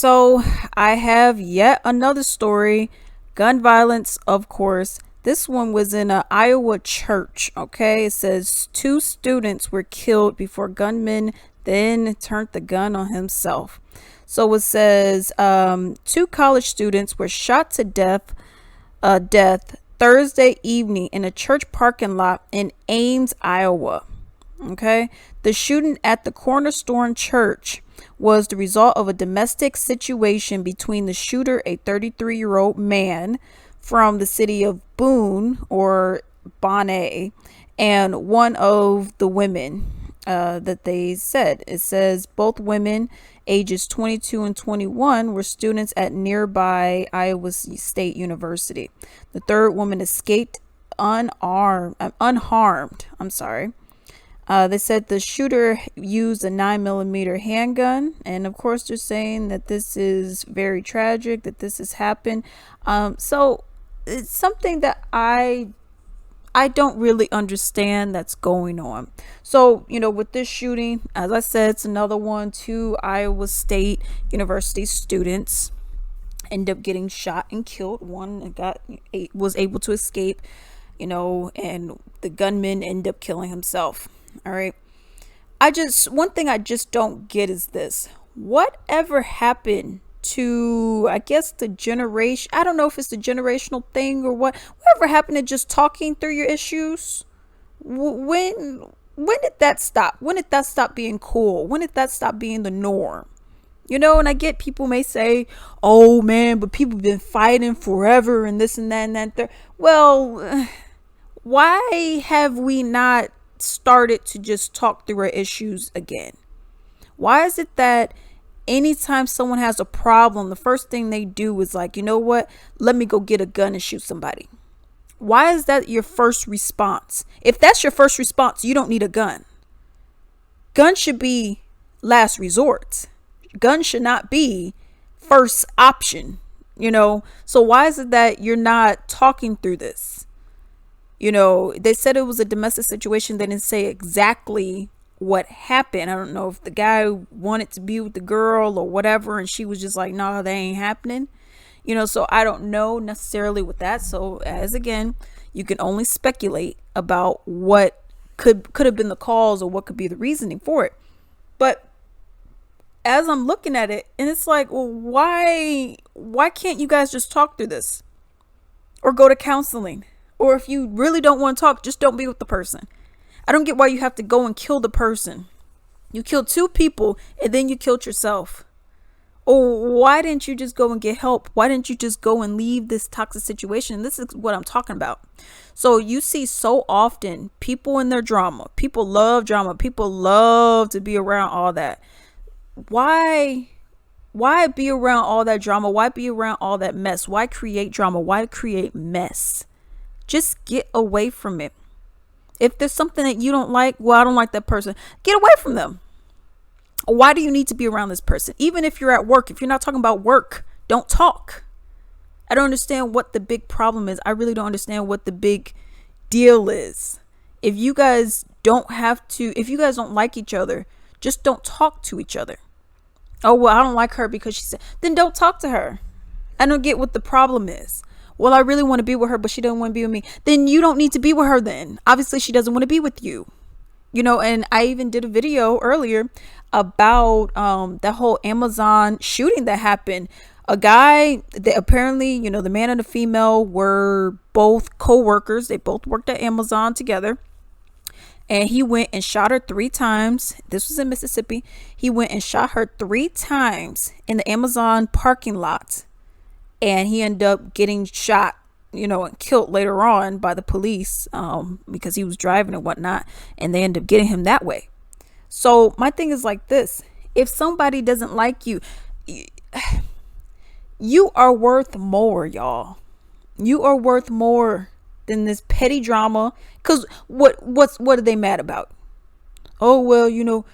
So I have yet another story. Gun violence, of course. This one was in a Iowa church. Okay, it says two students were killed before gunman then turned the gun on himself. So it says two college students were shot to death Thursday evening in a church parking lot in Ames, Iowa. Okay. The shooting at the Cornerstone Church was the result of a domestic situation between the shooter, a 33-year-old man from the city of Boone or Bonnet, and one of the women that they said. It says both women, ages 22 and 21, were students at nearby Iowa State University. The third woman escaped unharmed. I'm sorry. They said the shooter used a 9mm handgun, and of course they're saying that this is very tragic that this has happened. So it's something that I don't really understand that's going on. So with this shooting, as I said, it's another one. Two Iowa State University students end up getting shot and killed. One was able to escape, and the gunman ended up killing himself. All right. One thing I just don't get is this. Whatever happened to, I guess, the generation? I don't know if it's the generational thing or what. Whatever happened to just talking through your issues? When did that stop? When did that stop being cool? When did that stop being the norm? And I get people may say, oh man, but people have been fighting forever and this and that and that. Well, why have we not started to just talk through our issues again? Why is it that anytime someone has a problem, the first thing they do is like, you know what? Let me go get a gun and shoot somebody. Why is that your first response? If that's your first response, you don't need a gun. Gun should be last resort. Gun should not be first option, So why is it that you're not talking through this? They said it was a domestic situation. They didn't say exactly what happened. I don't know if the guy wanted to be with the girl or whatever, and she was just like, no, that ain't happening. So I don't know necessarily with that. So as again, you can only speculate about what could have been the cause or what could be the reasoning for it. But as I'm looking at it, and it's like, well, why can't you guys just talk through this or go to counseling? Or if you really don't want to talk, just don't be with the person. I don't get why you have to go and kill the person. You killed two people and then you killed yourself. Or why didn't you just go and get help? Why didn't you just go and leave this toxic situation? This is what I'm talking about. So you see so often people in their drama. People love drama. People love to be around all that. Why be around all that drama? Why be around all that mess? Why create drama? Why create mess? Just get away from it. If there's something that you don't like, well, I don't like that person. Get away from them. Why do you need to be around this person? Even if you're at work, if you're not talking about work, don't talk. I don't understand what the big problem is. I really don't understand what the big deal is. If you guys don't like each other, just don't talk to each other. Oh, well, I don't like her because she said, then don't talk to her. I don't get what the problem is. Well, I really want to be with her, but she doesn't want to be with me. Then you don't need to be with her then. Obviously, she doesn't want to be with you. And I even did a video earlier about that whole Amazon shooting that happened. A guy that apparently, the man and the female were both co-workers. They both worked at Amazon together. And he went and shot her 3 times. This was in Mississippi. He went and shot her 3 times in the Amazon parking lot. And he ended up getting shot, and killed later on by the police because he was driving and whatnot. And they ended up getting him that way. So my thing is like this. If somebody doesn't like you, you are worth more, y'all. You are worth more than this petty drama. Because what are they mad about? Oh, well, you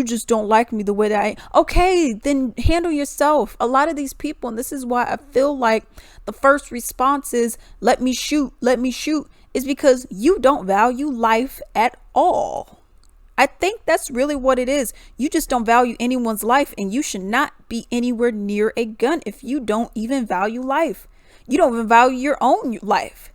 just don't like me the way that okay, then handle yourself. A lot of these people, and this is why I feel like the first response is let me shoot, is because you don't value life at all. I think that's really what it is. You just don't value anyone's life, and you should not be anywhere near a gun if you don't even value life. You don't even value your own life.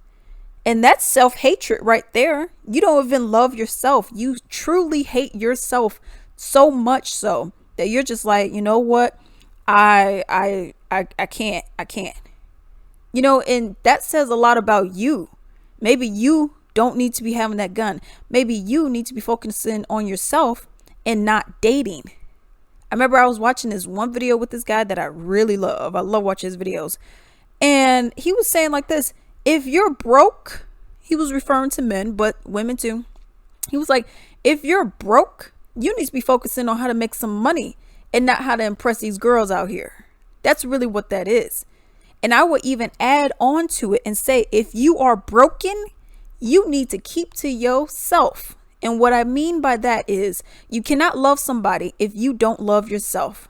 And that's self-hatred right there. You don't even love yourself. You truly hate yourself so much so that you're just like, you know what? I can't. And that says a lot about you. Maybe you don't need to be having that gun. Maybe you need to be focusing on yourself and not dating. I remember I was watching this one video with this guy that I really love. I love watching his videos. And he was saying like this, if you're broke, he was referring to men, but women too. He was like, if you're broke, you need to be focusing on how to make some money and not how to impress these girls out here. That's really what that is. And I would even add on to it and say, if you are broken, you need to keep to yourself. And what I mean by that is you cannot love somebody if you don't love yourself.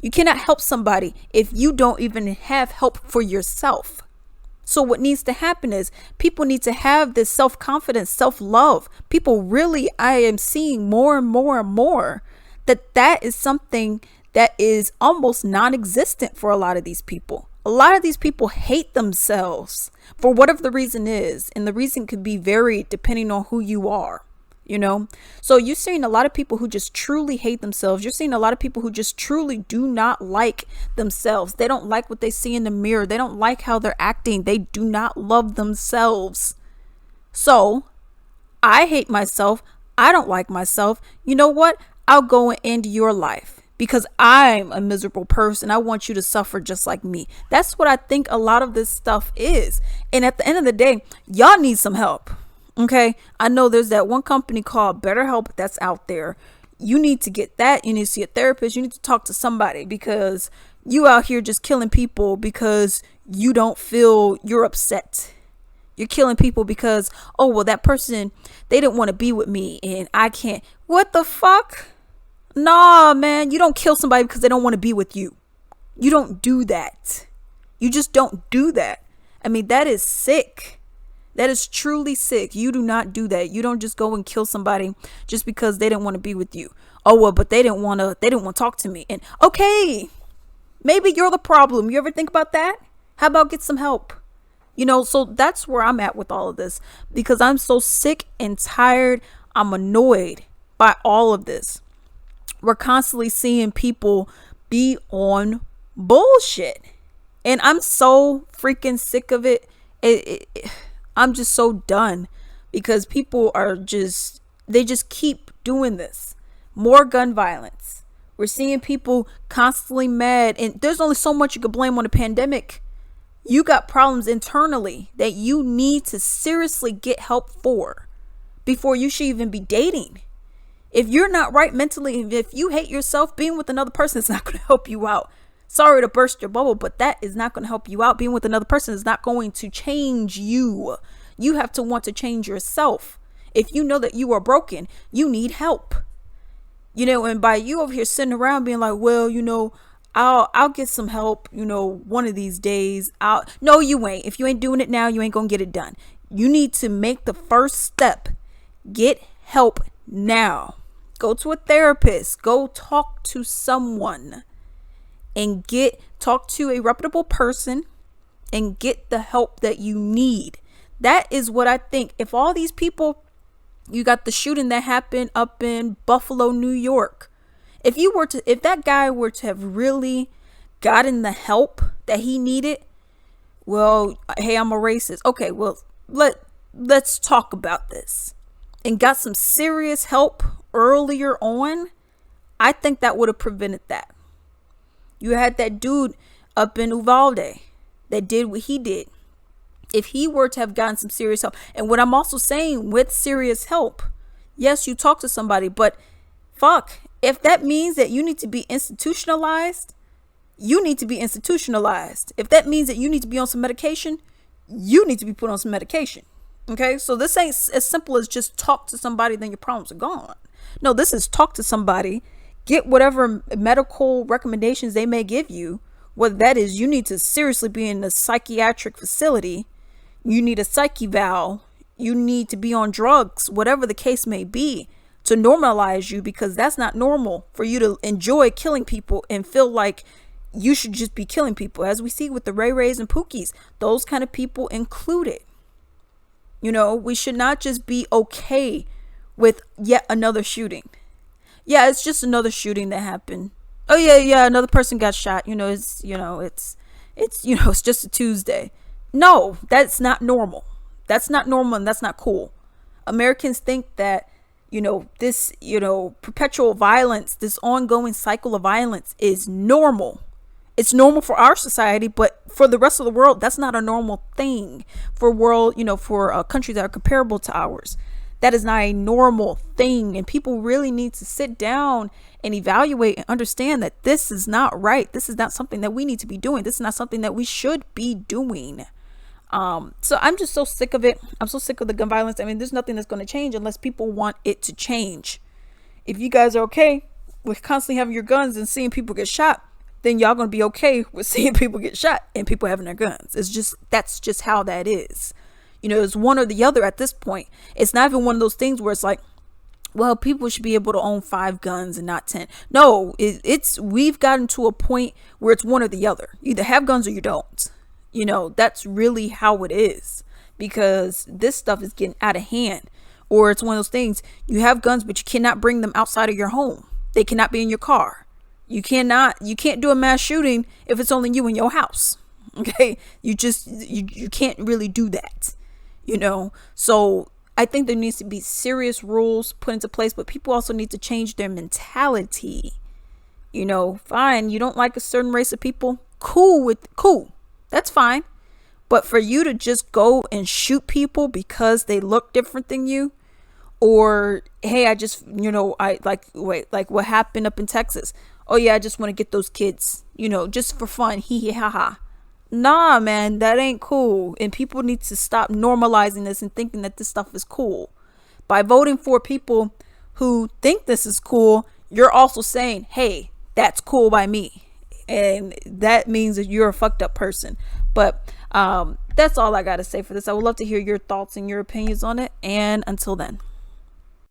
You cannot help somebody if you don't even have help for yourself. So what needs to happen is people need to have this self-confidence, self-love. People really, I am seeing more and more and more that is something that is almost non-existent for a lot of these people. A lot of these people hate themselves for whatever the reason is. And the reason could be varied depending on who you are. So you're seeing a lot of people who just truly hate themselves. You're seeing a lot of people who just truly do not like themselves. They don't like what they see in the mirror. They don't like how they're acting. They do not love themselves. So I hate myself. I don't like myself. You know what? I'll go and end your life because I'm a miserable person. I want you to suffer just like me. That's what I think a lot of this stuff is. And at the end of the day, y'all need some help. Okay, I know there's that one company called BetterHelp that's out there. You need to get that. You need to see a therapist. You need to talk to somebody because you out here just killing people because you don't feel you're upset. You're killing people because, oh, well, that person, they didn't want to be with me and I can't. What the fuck? Nah, man, you don't kill somebody because they don't want to be with you. You don't do that. You just don't do that. I mean, that is sick. That is truly sick. You do not do that. You don't just go and kill somebody just because they didn't want to be with you. Oh, well, but they didn't want to talk to me. And okay, maybe you're the problem. You ever think about that? How about get some help? So that's where I'm at with all of this because I'm so sick and tired. I'm annoyed by all of this. We're constantly seeing people be on bullshit. And I'm so freaking sick of it. I'm just so done because people are they just keep doing this. More gun violence. We're seeing people constantly mad, and there's only so much you can blame on the pandemic. You got problems internally that you need to seriously get help for before you should even be dating. If you're not right mentally, if you hate yourself, being with another person is not going to help you out. Sorry to burst your bubble, but that is not going to help you out. Being with another person is not going to change you. You have to want to change yourself. If you know that you are broken, you need help. And by you over here sitting around being like, well, I'll get some help, one of these days. No, you ain't. If you ain't doing it now, you ain't going to get it done. You need to make the first step. Get help now. Go to a therapist. Go talk to someone. And talk to a reputable person and get the help that you need. That is what I think. If all these people, you got the shooting that happened up in Buffalo, New York. If that guy were to have really gotten the help that he needed, well, hey, I'm a racist. Okay, well, let's talk about this. And got some serious help earlier on, I think that would have prevented that. You had that dude up in Uvalde that did what he did. If he were to have gotten some serious help, and what I'm also saying with serious help, yes, you talk to somebody, but fuck, if that means that you need to be institutionalized, you need to be institutionalized. If that means that you need to be on some medication, you need to be put on some medication. Okay, so this ain't as simple as just talk to somebody, then your problems are gone. No, this is talk to somebody. Get whatever medical recommendations they may give you. Whether that is you need to seriously be in a psychiatric facility, you need a psych eval, you need to be on drugs, whatever the case may be. to normalize you, because that's not normal for you to enjoy killing people and feel like you should just be killing people. As we see with the Ray Rays and Pookies, those kind of people included. You know, we should not just be okay with yet another shooting. Yeah, it's just another shooting that happened. Oh yeah, another person got shot. It's just a Tuesday. No, that's not normal. That's not normal, and that's not cool. Americans think that, this, perpetual violence, this ongoing cycle of violence is normal. It's normal for our society, but for the rest of the world, that's not a normal thing. For countries that are comparable to ours, that is not a normal thing. And people really need to sit down and evaluate and understand that this is not right. This is not something that we need to be doing. This is not something that we should be doing. So I'm just so sick of it. I'm so sick of the gun violence. I mean, there's nothing that's going to change unless people want it to change. If you guys are okay with constantly having your guns and seeing people get shot, then y'all going to be okay with seeing people get shot and people having their guns. That's just how that is. It's one or the other at this point. It's not even one of those things where it's like, well, people should be able to own 5 guns and not 10. No, we've gotten to a point where it's one or the other. You either have guns or you don't. That's really how it is, because this stuff is getting out of hand. Or it's one of those things, you have guns, but you cannot bring them outside of your home. They cannot be in your car. You can't do a mass shooting if it's only you in your house. Okay. You can't really do that, So I think there needs to be serious rules put into place, but people also need to change their mentality. Fine. You don't like a certain race of people. Cool. That's fine. But for you to just go and shoot people because they look different than you, or, hey, I just, like what happened up in Texas. Oh yeah, I just want to get those kids, just for fun. Hee hee ha ha. Nah, man, that ain't cool. And people need to stop normalizing this and thinking that this stuff is cool. By voting for people who think this is cool, you're also saying, hey, that's cool by me. And that means that you're a fucked up person. But that's all I got to say for this. I would love to hear your thoughts and your opinions on it. And until then.